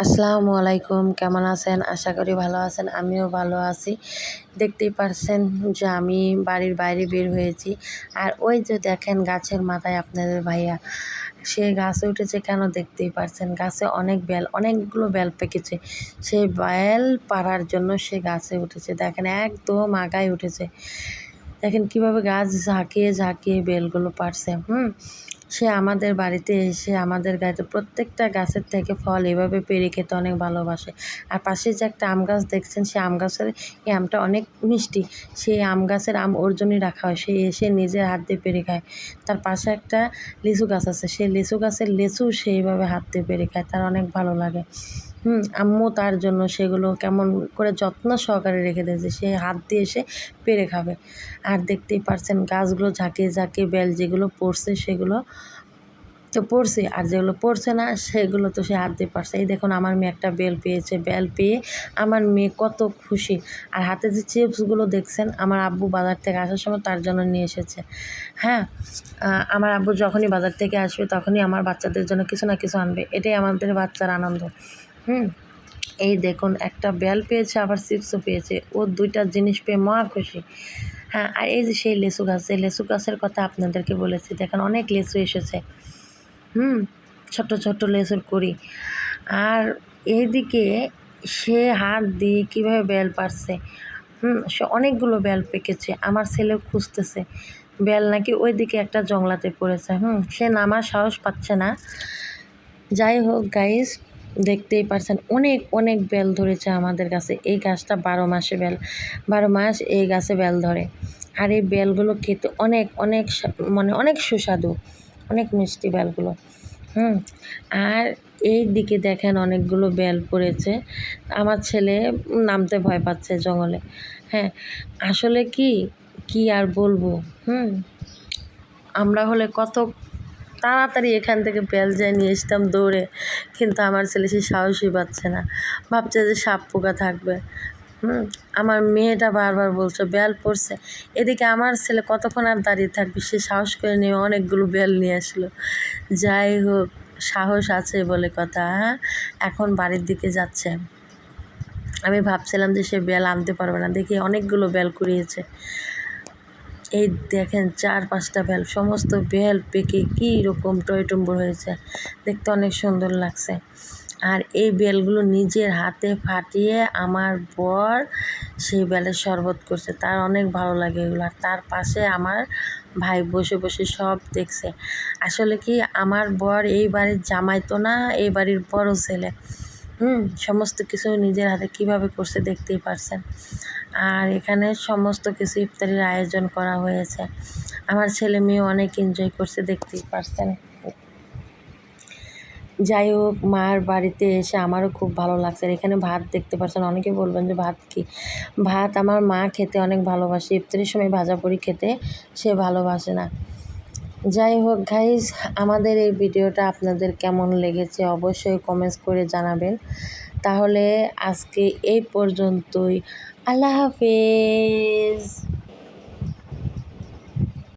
আসসালামু আলাইকুম, কেমন আছেন? আশা করি ভালো আছেন। আমিও ভালো আছি। দেখতেই পারছেন যে আমি বাড়ির বাইরে বের হয়েছি। আর ওই যে দেখেন গাছের মাথায় আপনাদের ভাইয়া, সে গাছে উঠেছে কেন দেখতেই পারছেন। গাছে অনেক বেল, অনেকগুলো বেল পেকেছে। সেই বেল পাড়ার জন্য সে গাছে উঠেছে। দেখেন একদম আগায় উঠেছে। দেখেন কিভাবে গাছ ঝাঁকিয়ে ঝাঁকিয়ে বেলগুলো পাড়ছে। সে আমাদের বাড়িতে এসে আমাদের গাছে প্রত্যেকটা গাছের থেকে ফল এভাবে পেড়ে খেতে অনেক ভালোবাসে। আর পাশে যে একটা আম গাছ দেখছেন, সে আম গাছের এই আমটা অনেক মিষ্টি। সেই আম গাছের আম ওর জন্যই রাখা হয়, সে এসে নিজের হাত দিয়ে পেড়ে খায়। তার পাশে একটা লিচু গাছ আছে, সেই লিচু গাছের লিচু সে এইভাবে হাত দিয়ে পেড়ে খায়, তার অনেক ভালো লাগে। আম্মু তার জন্য সেগুলো কেমন করে যত্ন সহকারে রেখে দিয়েছে, সে হাত দিয়ে এসে পেড়ে খাবে। আর দেখতেই পারছেন গাছগুলো ঝাঁকিয়ে ঝাঁকিয়ে বেল যেগুলো পড়ছে সেগুলো তো পড়ছে, আর যেগুলো পড়ছে না সেগুলো তো সে হাত দিয়ে পারছে। এই দেখুন আমার মেয়ে একটা বেল পেয়েছে, বেল পেয়ে আমার মেয়ে কত খুশি। আর হাতে যে চিপসগুলো দেখছেন, আমার আব্বু বাজার থেকে আসার সময় তার জন্য নিয়ে এসেছে। হ্যাঁ, আমার আব্বু যখনই বাজার থেকে আসবে তখনই আমার বাচ্চাদের জন্য কিছু না কিছু আনবে, এটাই আমাদের বাচ্চার আনন্দ। এই দেখুন একটা বেল পেয়েছে, আবার চিপসও পেয়েছে। ও দুইটা জিনিস পেয়ে মহা খুশি। হ্যাঁ, আর এই যে সেই লেচু গাছ, এই লেচু গাছের কথা আপনাদেরকে বলেছি, দেখেন অনেক লেচু এসেছে। ছোট্ট ছোট্ট লেচুর কুঁড়ি। আর এইদিকে সে হাত দিয়ে কীভাবে বেল পারছে। সে অনেকগুলো বেল পেকেছে। আমার ছেলেও খুঁজতেছে বেল, নাকি ওইদিকে একটা জংলাতে পড়েছে। সে নামার সাহস পাচ্ছে না। যাই হোক গাইস, দেখতেই পারছেন অনেক অনেক বেল ধরেছে আমাদের গাছে। এই গাছটা 12 মাসে বেল, 12 মাস এই গাছে বেল ধরে। আর এই বেলগুলো খেতে অনেক অনেক মানে অনেক সুস্বাদু, অনেক মিষ্টি বেলগুলো। আর এই দিকে দেখেন অনেকগুলো বেল পড়েছে। আমার ছেলে নামতে ভয় পাচ্ছে জঙ্গলে। হ্যাঁ, আসলে কি আর বলবো। আমরা হলে কত তাড়াতাড়ি এখান থেকে বেল যায় নিয়ে আসতাম দৌড়ে, কিন্তু আমার ছেলে সে সাহসই পাচ্ছে না, ভাবছে যে সাপ পোকা থাকবে। আমার মেয়েটা বারবার বলছে বেল পড়ছে। এদিকে আমার ছেলে কতক্ষণ আর দাঁড়িয়ে থাকবে, সে সাহস করে নিয়ে অনেকগুলো বেল নিয়ে আসলো। যাই হোক, সাহস আছে বলে কথা। এখন বাড়ির দিকে যাচ্ছে। আমি ভাবছিলাম যে সে বেল আনতে পারবে না, দেখি অনেকগুলো বেল কুড়িয়েছে। এই দেখেন 4-5টা বেল, সমস্ত বেল পেকে কী রকম টইটুম্বুর হয়েছে, দেখতে অনেক সুন্দর লাগছে। আর এই বেলগুলো নিজের হাতে ফাটিয়ে আমার বর সেই বেলের শরবত করছে, তার অনেক ভালো লাগে এগুলো। আর তার পাশে আমার ভাই বসে বসে সব দেখছে। আসলে আমার বর এই বাড়ির জামাই তো না, এই বাড়ির বড় ছেলে। সমস্ত কিছু নিজের হাতে কিভাবে করছে দেখতেই পারছেন। আর এখানে সমস্ত কিছু ইফতারির আয়োজন করা হয়েছে। আমার ছেলে মেয়ে অনেক এনজয় করছে, দেখতেই পারছেন। যাই হোক, মার বাড়িতে এসে আমারও খুব ভালো লাগছে। এখানে ভাত দেখতে পাচ্ছেন, অনেকে বলবেন যে ভাত কি, ভাত আমার মা খেতে অনেক ভালোবাসে। ইফতারির সময় ভাজাপুরি খেতে সে ভালোবাসে না। যাই হোক গাইজ, আমাদের এই ভিডিওটা আপনাদের কেমন লেগেছে অবশ্যই কমেন্টস করে জানাবেন। তাহলে আজকে এই পর্যন্তই। আল্লাহ হাফেজ।